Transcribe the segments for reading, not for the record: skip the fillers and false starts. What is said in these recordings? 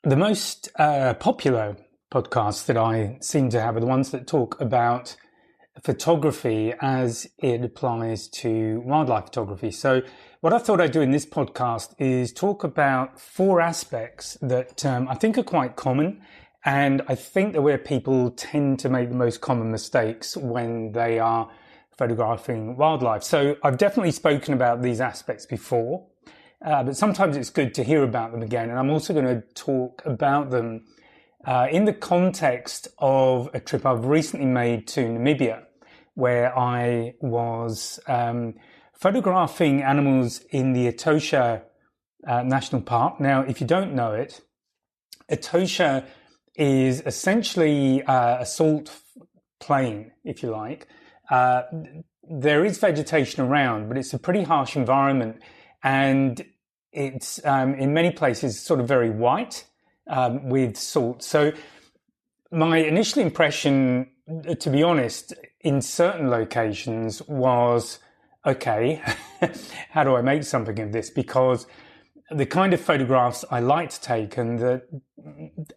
The most popular podcasts that I seem to have are the ones that talk about photography as it applies to wildlife photography. So what I thought I'd do in this podcast is talk about four aspects that I think are quite common, and I think they're where people tend to make the most common mistakes when they are photographing wildlife. So I've definitely spoken about these aspects before, but sometimes it's good to hear about them again. And I'm also going to talk about them in the context of a trip I've recently made to Namibia, where I was photographing animals in the Etosha National Park. Now, if you don't know it, Etosha is essentially a salt plain, if you like. There is vegetation around, but it's a pretty harsh environment, and it's in many places sort of very white with salt. So my initial impression, to be honest, in certain locations was, okay, how do I make something of this? Because the kind of photographs I like to take and that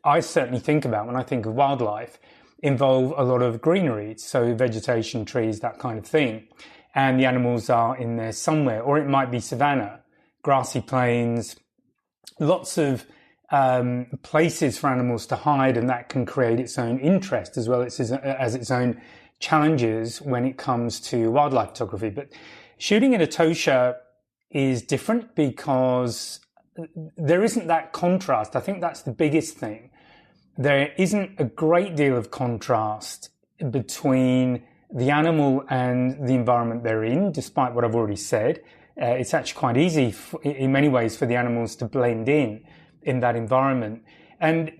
I certainly think about when I think of wildlife involve a lot of greenery, so vegetation, trees, that kind of thing. And the animals are in there somewhere, or it might be savanna, grassy plains, lots of places for animals to hide, and that can create its own interest as well as its own challenges when it comes to wildlife photography. But shooting in Etosha is different because there isn't that contrast. I think that's the biggest thing. There isn't a great deal of contrast between the animal and the environment they're in, despite what I've already said. It's actually quite easy in many ways for the animals to blend in that environment. And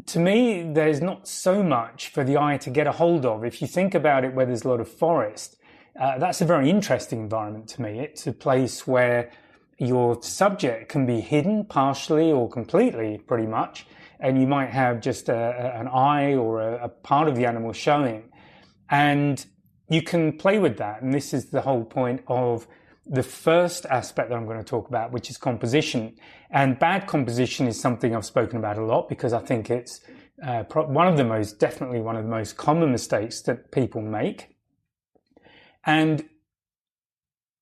to me, there's not so much for the eye to get a hold of. If you think about it, where there's a lot of forest, that's a very interesting environment to me. It's a place where your subject can be hidden partially or completely, pretty much, and you might have just an eye or a part of the animal showing. And you can play with that. And this is the whole point of the first aspect that I'm going to talk about, which is composition. And bad composition is something I've spoken about a lot because I think it's definitely one of the most common mistakes that people make. And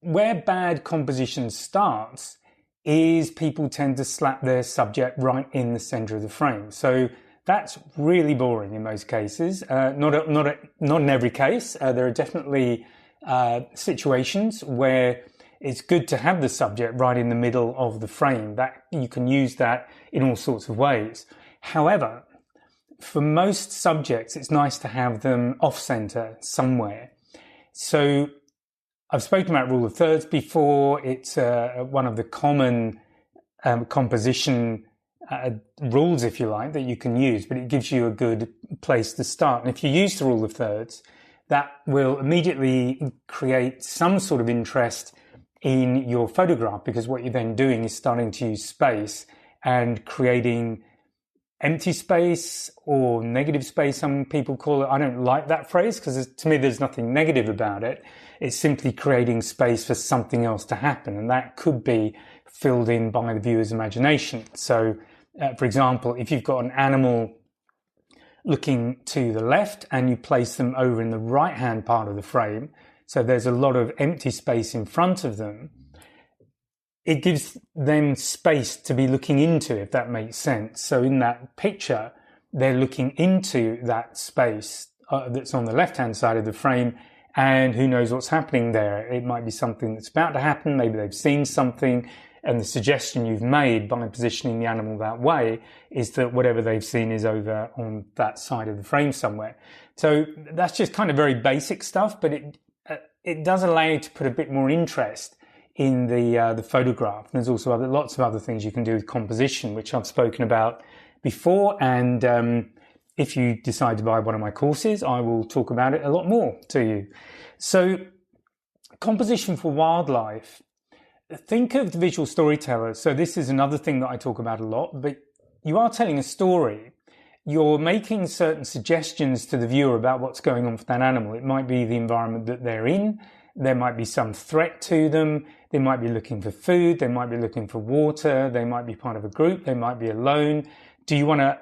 where bad composition starts is people tend to slap their subject right in the center of the frame. So that's really boring in most cases. Not in every case. There are definitely situations where it's good to have the subject right in the middle of the frame. That you can use that in all sorts of ways. However, for most subjects, it's nice to have them off-center somewhere. So I've spoken about rule of thirds before. It's one of the common composition rules, if you like, that you can use, but it gives you a good place to start. And if you use the rule of thirds, that will immediately create some sort of interest in your photograph, because what you're then doing is starting to use space and creating empty space or negative space, some people call it. I don't like that phrase because to me there's nothing negative about it. It's simply creating space for something else to happen, and that could be filled in by the viewer's imagination. So, for example, if you've got an animal looking to the left and you place them over in the right-hand part of the frame, so there's a lot of empty space in front of them, it gives them space to be looking into, if that makes sense. So in that picture, they're looking into that space that's on the left-hand side of the frame, and who knows what's happening there. It might be something that's about to happen. Maybe they've seen something, and the suggestion you've made by positioning the animal that way is that whatever they've seen is over on that side of the frame somewhere. So that's just kind of very basic stuff, but it does allow you to put a bit more interest in the photograph. And there's also lots of other things you can do with composition, which I've spoken about before. And if you decide to buy one of my courses, I will talk about it a lot more to you. So composition for wildlife. Think of the visual storyteller. So this is another thing that I talk about a lot, but you are telling a story. You're making certain suggestions to the viewer about what's going on for that animal. It might be the environment that they're in. There might be some threat to them. They might be looking for food. They might be looking for water. They might be part of a group. They might be alone. Do you want to,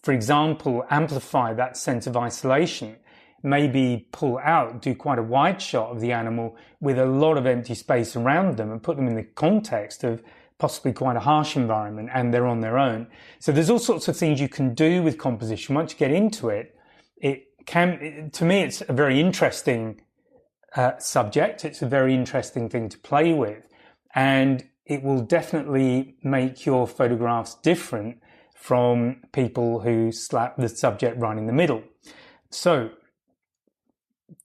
for example, amplify that sense of isolation? Maybe pull out, do quite a wide shot of the animal with a lot of empty space around them and put them in the context of possibly quite a harsh environment and they're on their own. So there's all sorts of things you can do with composition. Once you get into it, to me, it's a very interesting subject. It's a very interesting thing to play with, and it will definitely make your photographs different from people who slap the subject right in the middle. So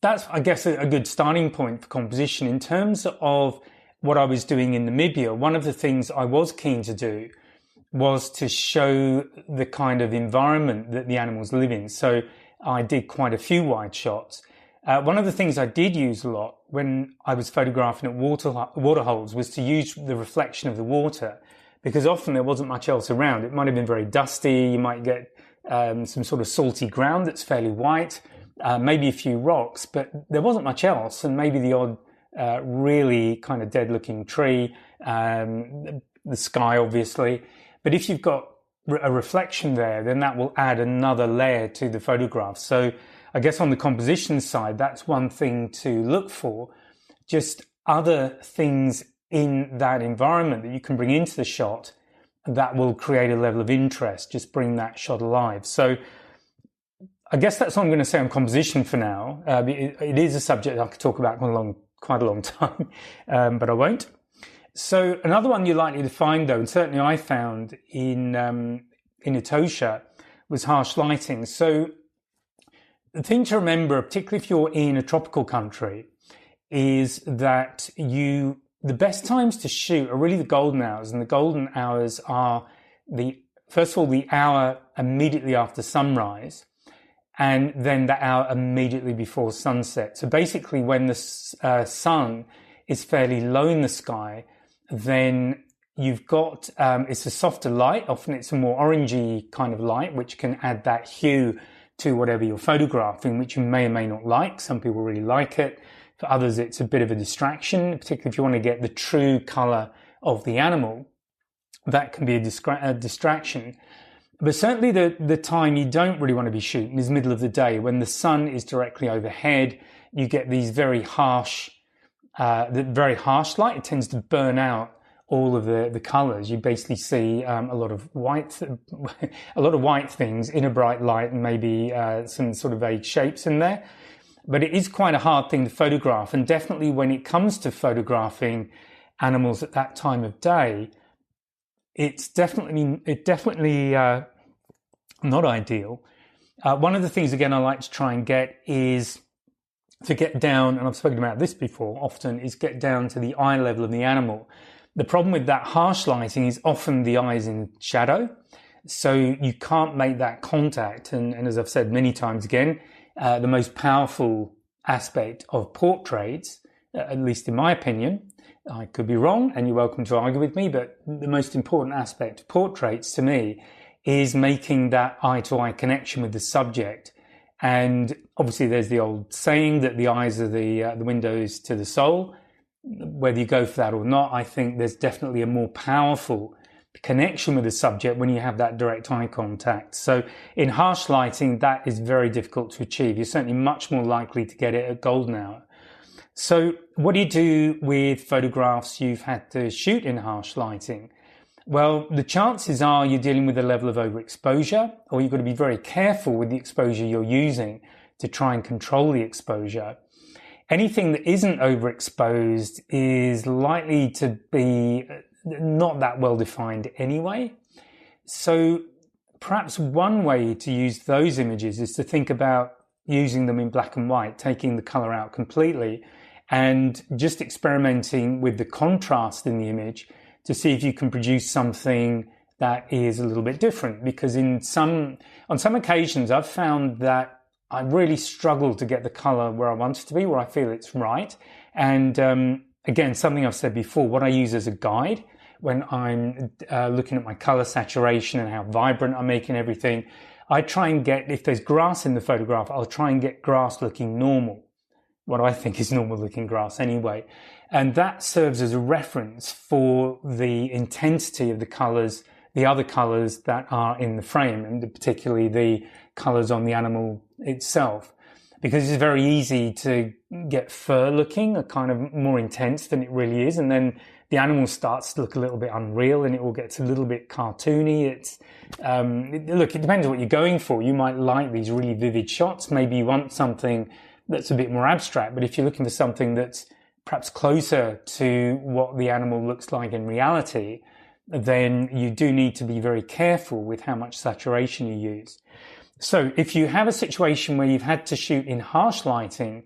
that's, I guess, a good starting point for composition. In terms of what I was doing in Namibia, one of the things I was keen to do was to show the kind of environment that the animals live in. So I did quite a few wide shots. One of the things I did use a lot when I was photographing at water holes was to use the reflection of the water, because often there wasn't much else around. It might have been very dusty. You might get some sort of salty ground that's fairly white, maybe a few rocks, but there wasn't much else, and maybe the odd really kind of dead-looking tree, the sky, obviously. But if you've got a reflection there, then that will add another layer to the photograph. So I guess on the composition side, that's one thing to look for. Just other things in that environment that you can bring into the shot that will create a level of interest, just bring that shot alive. So I guess that's all I'm going to say on composition for now. It is a subject I could talk about quite a long time, but I won't. So another one you're likely to find, though, and certainly I found in Etosha, was harsh lighting. So the thing to remember, particularly if you're in a tropical country, is that the best times to shoot are really the golden hours, and the golden hours are first of all, the hour immediately after sunrise, and then the hour immediately before sunset. So basically when the sun is fairly low in the sky, then you've got, it's a softer light. Often it's a more orangey kind of light, which can add that hue to whatever you're photographing, which you may or may not like. Some people really like it. For others, it's a bit of a distraction, particularly if you want to get the true color of the animal. That can be a distraction. But certainly the time you don't really want to be shooting is middle of the day, when the sun is directly overhead. You get these very harsh light. It tends to burn out all of the colors. You basically see a lot of white things in a bright light, and maybe some sort of vague shapes in there. But it is quite a hard thing to photograph, and definitely when it comes to photographing animals at that time of day, it's definitely not ideal. One of the things, again, I like to try and get is to get down, and I've spoken about this before often, is get down to the eye level of the animal. The problem with that harsh lighting is often the eye is in shadow, so you can't make that contact. And as I've said many times again, the most powerful aspect of portraits, at least in my opinion, I could be wrong and you're welcome to argue with me, but the most important aspect of portraits to me is making that eye-to-eye connection with the subject. And obviously there's the old saying that the eyes are the windows to the soul. Whether you go for that or not, I think there's definitely a more powerful connection with the subject when you have that direct eye contact. So in harsh lighting, that is very difficult to achieve. You're certainly much more likely to get it at golden hour. So what do you do with photographs you've had to shoot in harsh lighting? Well, the chances are you're dealing with a level of overexposure, or you've got to be very careful with the exposure you're using to try and control the exposure. Anything that isn't overexposed is likely to be not that well defined anyway. So perhaps one way to use those images is to think about using them in black and white, taking the color out completely, and just experimenting with the contrast in the image to see if you can produce something that is a little bit different. Because on some occasions, I've found that I really struggle to get the color where I want it to be, where I feel it's right. And again, something I've said before, what I use as a guide when I'm looking at my color saturation and how vibrant I'm making everything, I try and get, if there's grass in the photograph, I'll try and get grass looking normal. What I think is normal looking grass anyway. And that serves as a reference for the intensity of the colors the other colors that are in the frame, and particularly the colors on the animal itself. Because it's very easy to get fur looking, a kind of more intense than it really is. And then the animal starts to look a little bit unreal and it all gets a little bit cartoony. Look, it depends on what you're going for. You might like these really vivid shots. Maybe you want something that's a bit more abstract. But if you're looking for something that's perhaps closer to what the animal looks like in reality, then you do need to be very careful with how much saturation you use. So if you have a situation where you've had to shoot in harsh lighting,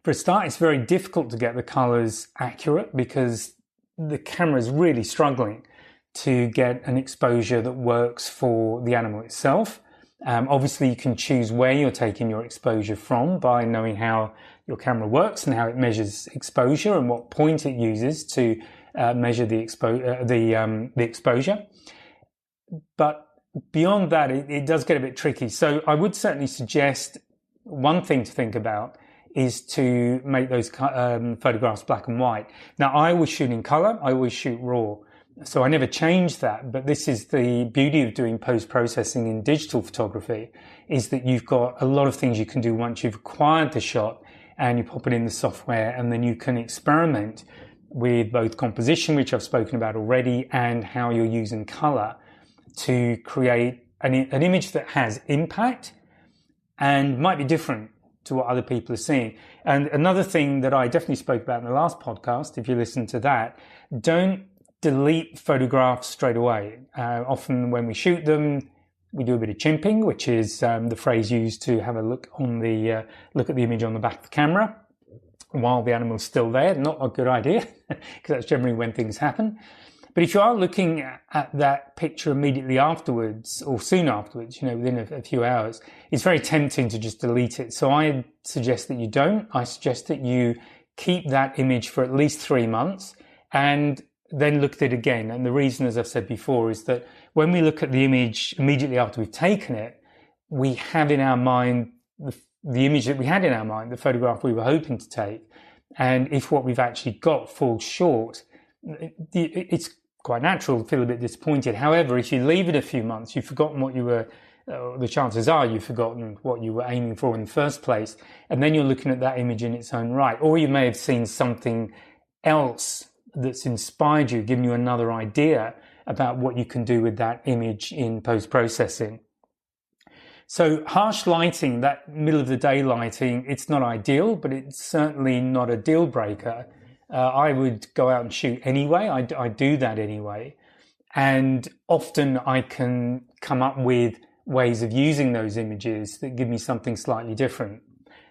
for a start, it's very difficult to get the colors accurate because the camera is really struggling to get an exposure that works for the animal itself. Obviously, you can choose where you're taking your exposure from by knowing how your camera works and how it measures exposure and what point it uses to measure the exposure. But beyond that, it does get a bit tricky. So I would certainly suggest one thing to think about is to make those photographs black and white. Now, I always shoot in color. I always shoot raw. So I never change that. But this is the beauty of doing post-processing in digital photography, is that you've got a lot of things you can do once you've acquired the shot and you pop it in the software, and then you can experiment with both composition, which I've spoken about already, and how you're using color to create an image that has impact and might be different to what other people are seeing. And another thing that I definitely spoke about in the last podcast, if you listen to that, don't delete photographs straight away. Often when we shoot them, we do a bit of chimping, which is the phrase used to have a look at the image on the back of the camera while the animal's still there. Not a good idea, because that's generally when things happen. But if you are looking at that picture immediately afterwards, or soon afterwards, within a few hours, it's very tempting to just delete it. So I suggest that you don't. I suggest that you keep that image for at least 3 months and then look at it again. And the reason, as I've said before, is that when we look at the image immediately after we've taken it, we have in our mind the image that we had in our mind, the photograph we were hoping to take. And if what we've actually got falls short, it's quite natural to feel a bit disappointed. However, if you leave it a few months, you've forgotten what you were, the chances are you've forgotten what you were aiming for in the first place. And then you're looking at that image in its own right. Or you may have seen something else that's inspired you, given you another idea about what you can do with that image in post-processing. So harsh lighting, that middle of the day lighting, it's not ideal, but it's certainly not a deal breaker. I would go out and shoot anyway. I do that anyway. And often I can come up with ways of using those images that give me something slightly different.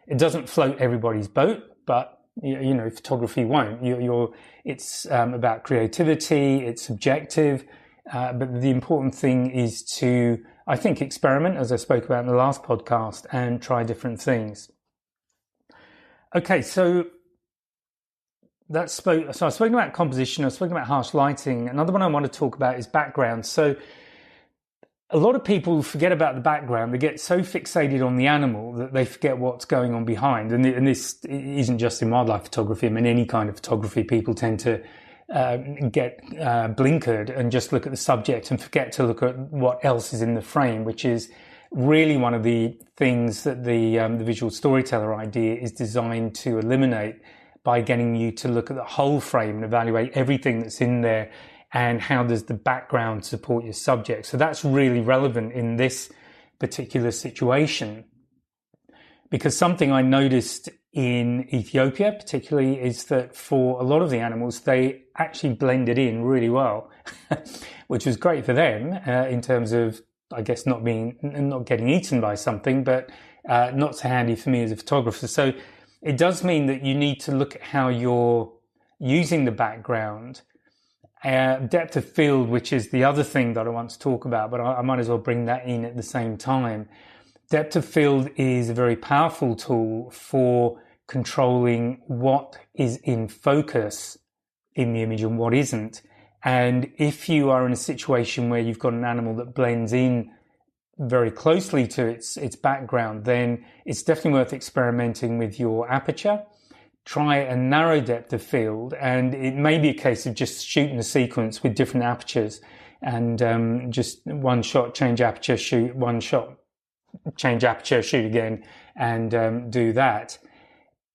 It doesn't float everybody's boat, but photography won't. It's about creativity, it's subjective, but the important thing is to, I think, experiment, as I spoke about in the last podcast, and try different things. Okay, so I've spoken about composition, I've spoken about harsh lighting. Another one I want to talk about is background. So a lot of people forget about the background. They get so fixated on the animal that they forget what's going on behind. And this isn't just in wildlife photography. I mean, any kind of photography, people tend to get blinkered and just look at the subject and forget to look at what else is in the frame, which is really one of the things that the visual storyteller idea is designed to eliminate, by getting you to look at the whole frame and evaluate everything that's in there and how does the background support your subject. So that's really relevant in this particular situation, because something I noticed in Ethiopia particularly is that for a lot of the animals, they actually blended in really well, which was great for them in terms of, I guess, not getting eaten by something, but not so handy for me as a photographer. So it does mean that you need to look at how you're using the background. Depth of field, which is the other thing that I want to talk about, but I might as well bring that in at the same time. Depth of field is a very powerful tool for controlling what is in focus in the image and what isn't. And if you are in a situation where you've got an animal that blends in very closely to its background, then it's definitely worth experimenting with your aperture. Try a narrow depth of field, and it may be a case of just shooting a sequence with different apertures and just one shot, change aperture, shoot, one shot, change aperture, shoot again, and do that.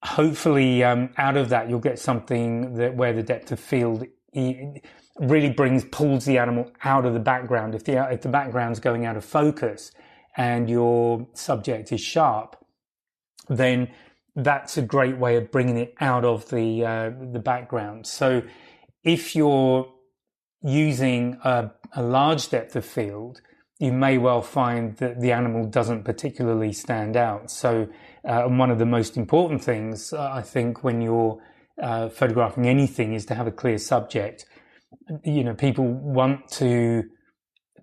Hopefully, out of that, you'll get something where the depth of field really pulls the animal out of the background. If the background's going out of focus and your subject is sharp, then that's a great way of bringing it out of the background. So if you're using a large depth of field, you may well find that the animal doesn't particularly stand out. So one of the most important things, I think, when you're photographing anything is to have a clear subject.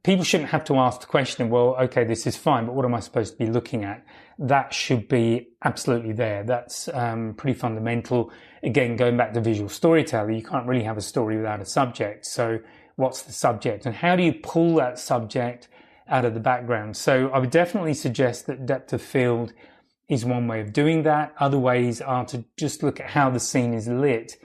People shouldn't have to ask the question, well, okay, this is fine, but what am I supposed to be looking at? That should be absolutely there. That's pretty fundamental. Again, going back to visual storytelling, you can't really have a story without a subject. So what's the subject? And how do you pull that subject out of the background? So I would definitely suggest that depth of field is one way of doing that. Other ways are to just look at how the scene is lit.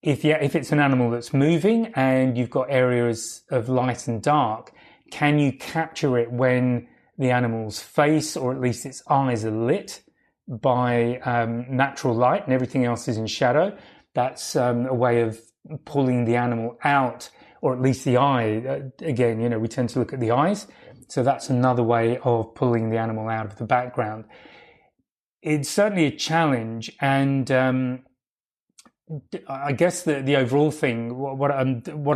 If it's an animal that's moving and you've got areas of light and dark, can you capture it when the animal's face, or at least its eyes, are lit by natural light and everything else is in shadow? That's a way of pulling the animal out, or at least the eye. Again, we tend to look at the eyes. So that's another way of pulling the animal out of the background. It's certainly a challenge, and I guess the overall thing, what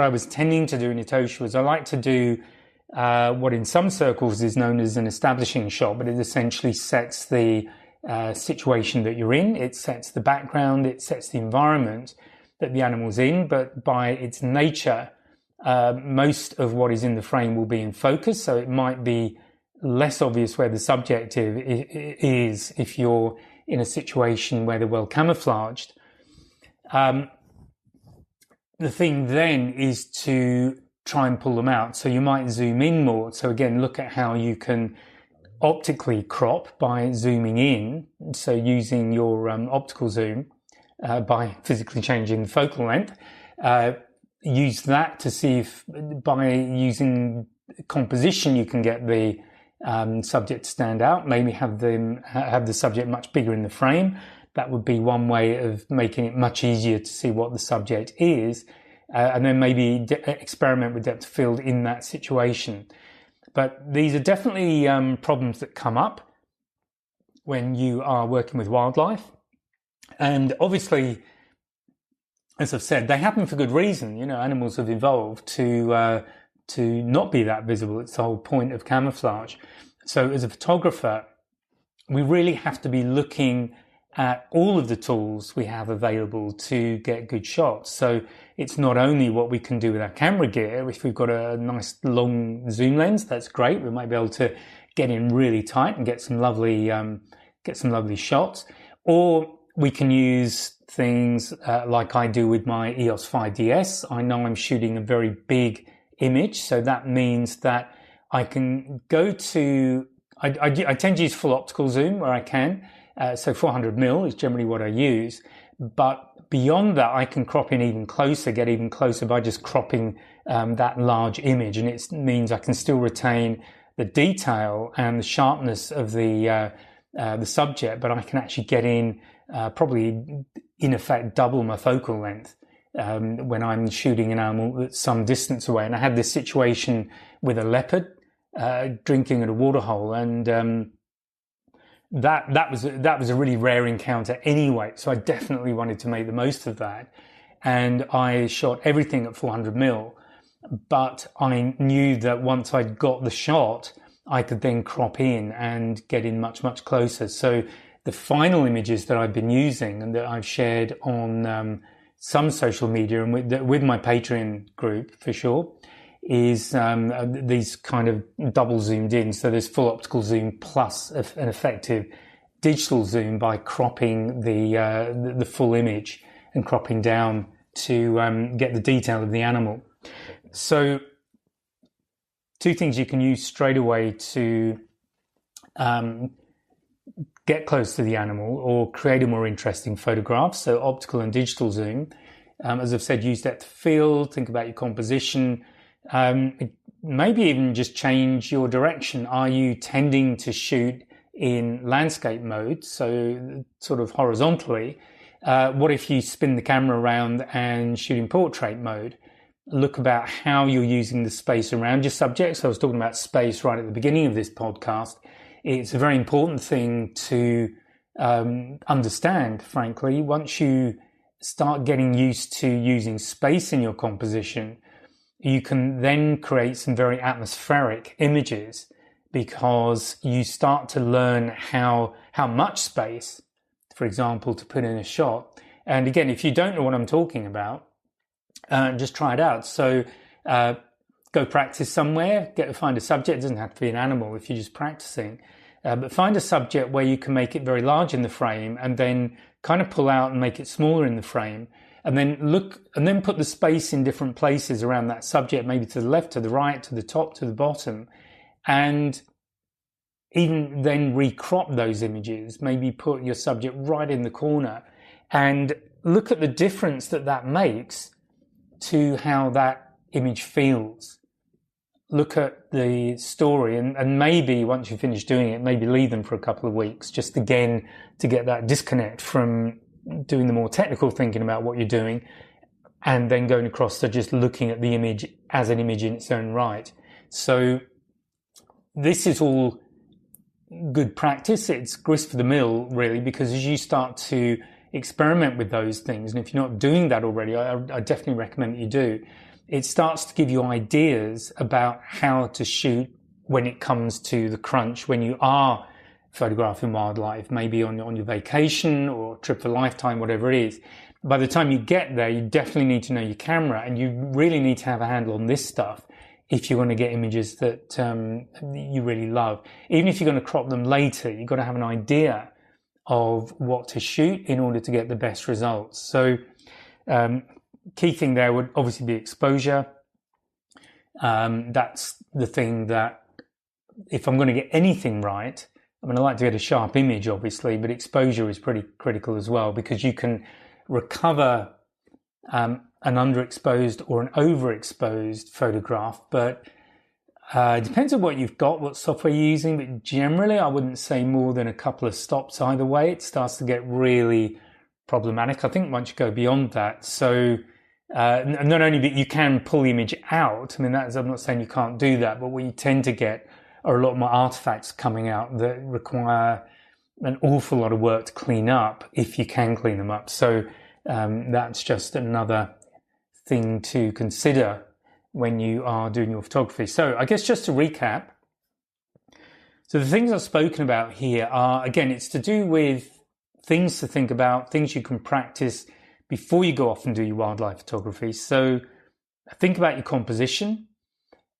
I was tending to do in Etosha was I like to do what in some circles is known as an establishing shot, but it essentially sets the situation that you're in. It sets the background, it sets the environment that the animal's in, but by its nature, most of what is in the frame will be in focus, so it might be less obvious where the subjective is if you're in a situation where they're well camouflaged. The thing then is to try and pull them out. So you might zoom in more. So again, look at how you can optically crop by zooming in. So using your optical zoom by physically changing the focal length. Use that to see if by using composition you can get the subject to stand out. Maybe have the subject much bigger in the frame. That would be one way of making it much easier to see what the subject is, and then maybe experiment with depth of field in that situation. But these are definitely problems that come up when you are working with wildlife. And obviously, as I've said, they happen for good reason. Animals have evolved to not be that visible. It's the whole point of camouflage. So as a photographer, we really have to be looking at all of the tools we have available to get good shots. So it's not only what we can do with our camera gear. If we've got a nice long zoom lens, that's great. We might be able to get in really tight and get some lovely shots. Or we can use things like I do with my EOS 5DS. I know I'm shooting a very big image, so that means that I can go to, I tend to use full optical zoom where I can. So 400mm is generally what I use. But beyond that, I can crop in even closer, get even closer by just cropping that large image. And it means I can still retain the detail and the sharpness of the subject, but I can actually get in probably, in effect, double my focal length when I'm shooting an animal that's some distance away. And I had this situation with a leopard drinking at a waterhole, and that was a really rare encounter anyway. So I definitely wanted to make the most of that, and I shot everything at 400mm. But I knew that once I'd got the shot, I could then crop in and get in much, much closer. So the final images that I've been using and that I've shared on some social media and with my Patreon group for sure is these kind of double zoomed in. So there's full optical zoom plus an effective digital zoom by cropping the full image and cropping down to get the detail of the animal. So two things you can use straight away to get close to the animal or create a more interesting photograph. So optical and digital zoom. As I've said, use depth of field, think about your composition, Maybe even just change your direction. Are you tending to shoot in landscape mode, so sort of horizontally? What if you spin the camera around and shoot in portrait mode? Look about how you're using the space around your subject. So I was talking about space right at the beginning of this podcast. It's a very important thing to understand, frankly. Once you start getting used to using space in your composition, you can then create some very atmospheric images, because you start to learn how much space, for example, to put in a shot. And again, if you don't know what I'm talking about, just try it out. So go practice somewhere, find a subject. It doesn't have to be an animal if you're just practicing. But find a subject where you can make it very large in the frame, and then kind of pull out and make it smaller in the frame. And then look, and then put the space in different places around that subject, maybe to the left, to the right, to the top, to the bottom. And even then recrop those images, maybe put your subject right in the corner, and look at the difference that makes to how that image feels. Look at the story, and maybe once you finish doing it, maybe leave them for a couple of weeks, just again to get that disconnect from doing the more technical thinking about what you're doing, and then going across to just looking at the image as an image in its own right. So this is all good practice. It's grist for the mill, really, because as you start to experiment with those things, and if you're not doing that already, I definitely recommend that you do. It starts to give you ideas about how to shoot when it comes to the crunch, when you are photographing wildlife, maybe on your vacation or trip for a lifetime, whatever it is. By the time you get there, you definitely need to know your camera, and you really need to have a handle on this stuff if you're going to get images that you really love. Even if you're going to crop them later, you've got to have an idea of what to shoot in order to get the best results. So key thing there would obviously be exposure. That's the thing that, if I'm going to get anything right, I mean, I like to get a sharp image, obviously, but exposure is pretty critical as well, because you can recover an underexposed or an overexposed photograph, but it depends on what you've got, what software you're using, but generally I wouldn't say more than a couple of stops either way. It starts to get really problematic, I think, once you go beyond that. So not only that you can pull the image out, I mean, I'm not saying you can't do that, but what you tend to get are a lot more artifacts coming out that require an awful lot of work to clean up, if you can clean them up. So that's just another thing to consider when you are doing your photography. So I guess just to recap, so the things I've spoken about here are, again, it's to do with things to think about, things you can practice before you go off and do your wildlife photography. So think about your composition.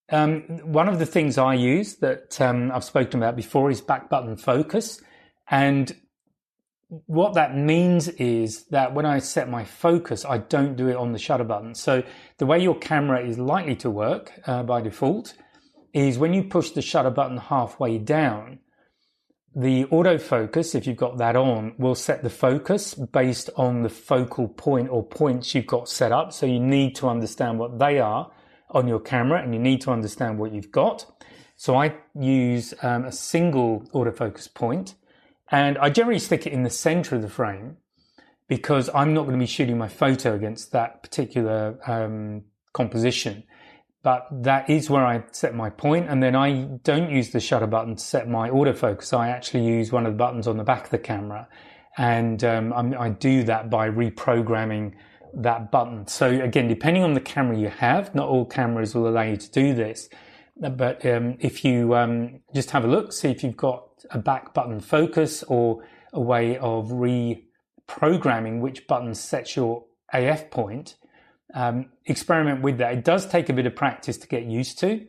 One of the things I use that I've spoken about before is back button focus. And what that means is that when I set my focus, I don't do it on the shutter button. So the way your camera is likely to work by default is when you push the shutter button halfway down, the autofocus, if you've got that on, will set the focus based on the focal point or points you've got set up. So you need to understand what they are on your camera, and you need to understand what you've got. So I use a single autofocus point, and I generally stick it in the center of the frame, because I'm not going to be shooting my photo against that particular composition. But that is where I set my point, and then I don't use the shutter button to set my autofocus. I actually use one of the buttons on the back of the camera, and I do that by reprogramming that button. So again, depending on the camera you have, not all cameras will allow you to do this, but if you just have a look, see if you've got a back button focus or a way of reprogramming which button sets your AF point. Experiment with that. It does take a bit of practice to get used to,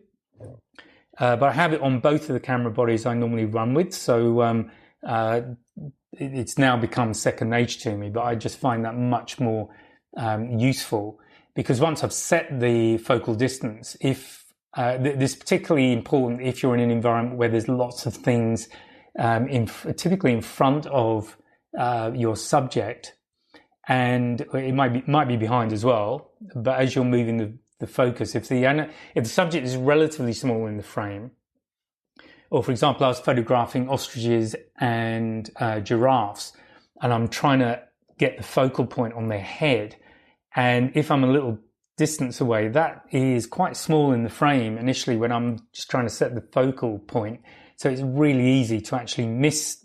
but I have it on both of the camera bodies I normally run with, so it's now become second nature to me, but I just find that much more useful, because once I've set the focal distance, if this is particularly important if you're in an environment where there's lots of things typically in front of your subject, and it might be behind as well, but as you're moving the focus. If the subject is relatively small in the frame, or for example, I was photographing ostriches and giraffes, and I'm trying to get the focal point on their head. And if I'm a little distance away, that is quite small in the frame initially when I'm just trying to set the focal point. So it's really easy to actually miss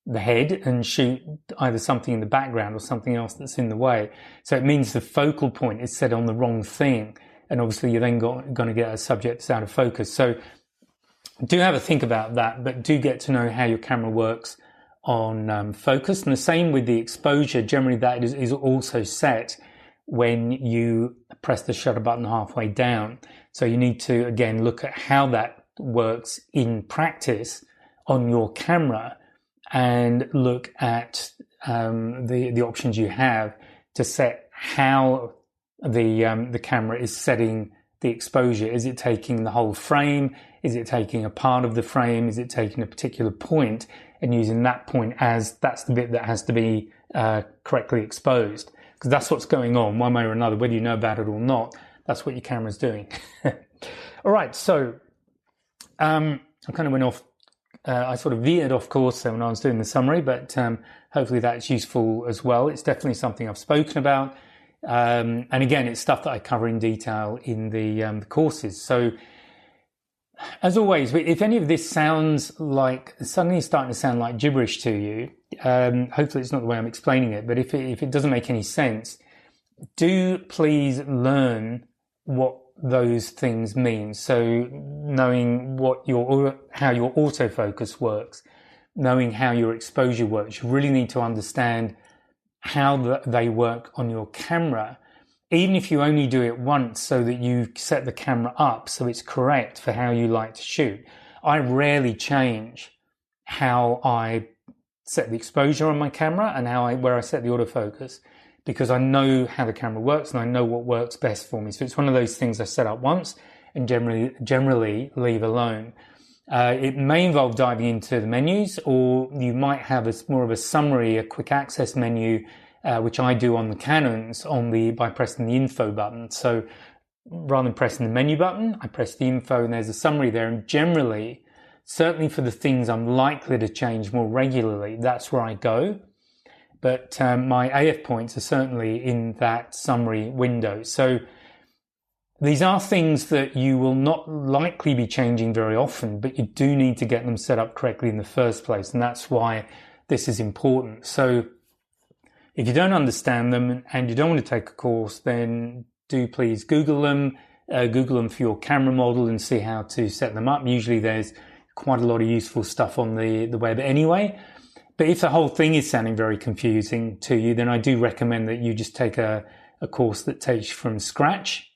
the head and shoot either something in the background or something else that's in the way. So it means the focal point is set on the wrong thing. And obviously you're then going to get a subject that's out of focus. So do have a think about that, but do get to know how your camera works on focus. And the same with the exposure. Generally that is also set when you press the shutter button halfway down. So you need to, again, look at how that works in practice on your camera and look at the options you have to set how the camera is setting the exposure. Is it taking the whole frame? Is it taking a part of the frame? Is it taking a particular point and using that point as that's the bit that has to be correctly exposed? Because that's what's going on one way or another, whether you know about it or not. That's what your camera's doing. All right, so I kind of went off. I sort of veered off course when I was doing the summary, but hopefully that's useful as well. It's definitely something I've spoken about. And again, it's stuff that I cover in detail in the courses. So as always, if any of this sounds like suddenly starting to sound like gibberish to you, hopefully it's not the way I'm explaining it, but if it doesn't make any sense, do please learn what those things mean. So knowing how your autofocus works, knowing how your exposure works, you really need to understand how they work on your camera, even if you only do it once so that you set the camera up so it's correct for how you like to shoot. I rarely change how I set the exposure on my camera and where I set the autofocus, because I know how the camera works and I know what works best for me. So it's one of those things I set up once and generally leave alone. It may involve diving into the menus, or you might have more of a summary, a quick access menu, which I do on the Canons by pressing the info button. So rather than pressing the menu button, I press the info and there's a summary there. And generally, certainly for the things I'm likely to change more regularly, that's where I go. But my AF points are certainly in that summary window. So these are things that you will not likely be changing very often, but you do need to get them set up correctly in the first place. And that's why this is important. So if you don't understand them and you don't want to take a course, then do please Google them for your camera model and see how to set them up. Usually there's quite a lot of useful stuff on the web anyway. But if the whole thing is sounding very confusing to you, then I do recommend that you just take a course that takes you from scratch.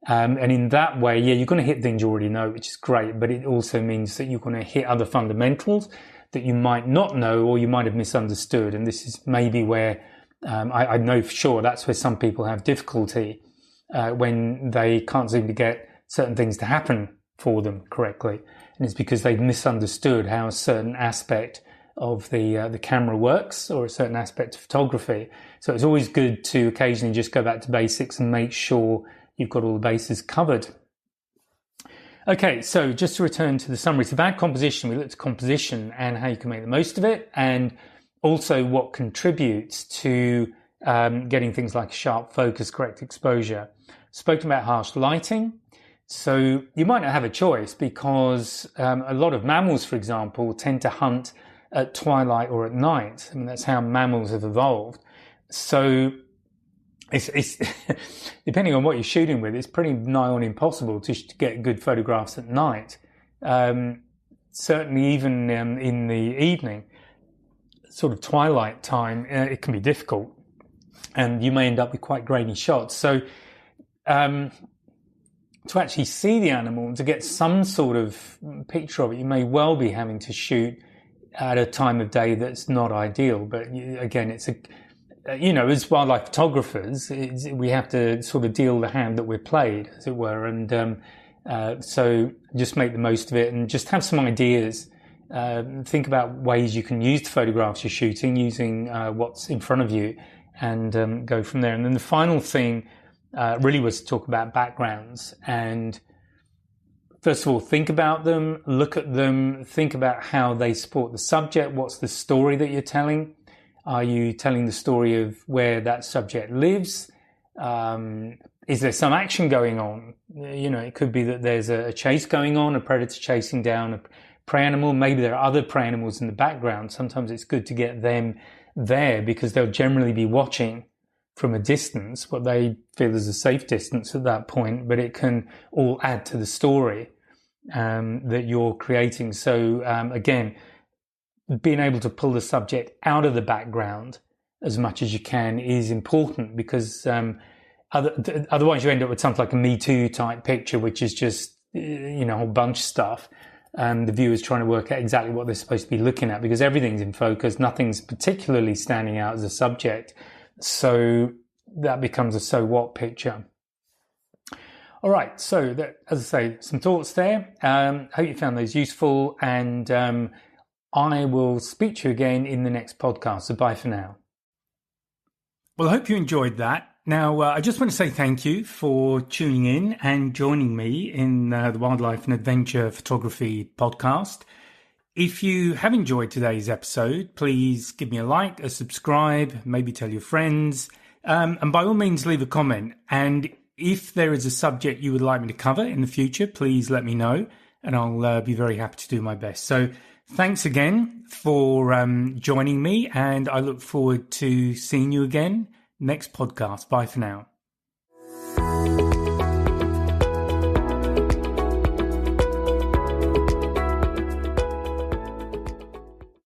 And in that way, yeah, you're going to hit things you already know, which is great, but it also means that you're going to hit other fundamentals that you might not know or you might have misunderstood. And this is maybe where I know for sure that's where some people have difficulty when they can't seem to get certain things to happen for them correctly. And it's because they've misunderstood how a certain aspect of the camera works, or a certain aspect of photography. So it's always good to occasionally just go back to basics and make sure you've got all the bases covered. Okay, so just to return to the summary, it's about composition. We looked at composition and how you can make the most of it, and also what contributes to getting things like sharp focus, correct exposure. Spoken about harsh lighting. So you might not have a choice, because a lot of mammals, for example, tend to hunt at twilight or at night. I mean, that's how mammals have evolved. So it's depending on what you're shooting with, it's pretty nigh on impossible to get good photographs at night. Certainly even in the evening, sort of twilight time, it can be difficult, and you may end up with quite grainy shots. So to actually see the animal, to get some sort of picture of it, you may well be having to shoot at a time of day that's not ideal. But again, it's as wildlife photographers, we have to sort of deal the hand that we're played, as it were. And so just make the most of it and just have some ideas. Think about ways you can use the photographs you're shooting using what's in front of you, and go from there. And then the final thing really was to talk about backgrounds. And first of all, think about them, look at them, think about how they support the subject. What's the story that you're telling? Are you telling the story of where that subject lives? Is there some action going on? It could be that there's a chase going on, a predator chasing down a prey animal. Maybe there are other prey animals in the background. Sometimes it's good to get them there because they'll generally be watching from a distance, what they feel is a safe distance at that point, but it can all add to the story that you're creating. So again, being able to pull the subject out of the background as much as you can is important, because otherwise you end up with something like a Me Too type picture, which is just a whole bunch of stuff. The viewer's trying to work out exactly what they're supposed to be looking at because everything's in focus, nothing's particularly standing out as a subject. So that becomes a so what picture. All right, so that, as I say, some thoughts there. Hope you found those useful, and I will speak to you again in the next podcast. So bye for now. Well, I hope you enjoyed that. Now, I just want to say thank you for tuning in and joining me in the Wildlife and Adventure Photography podcast. If you have enjoyed today's episode, please give me a like, a subscribe, maybe tell your friends, and by all means leave a comment. And if there is a subject you would like me to cover in the future, please let me know, and I'll be very happy to do my best. So thanks again for joining me, and I look forward to seeing you again next podcast. Bye for now.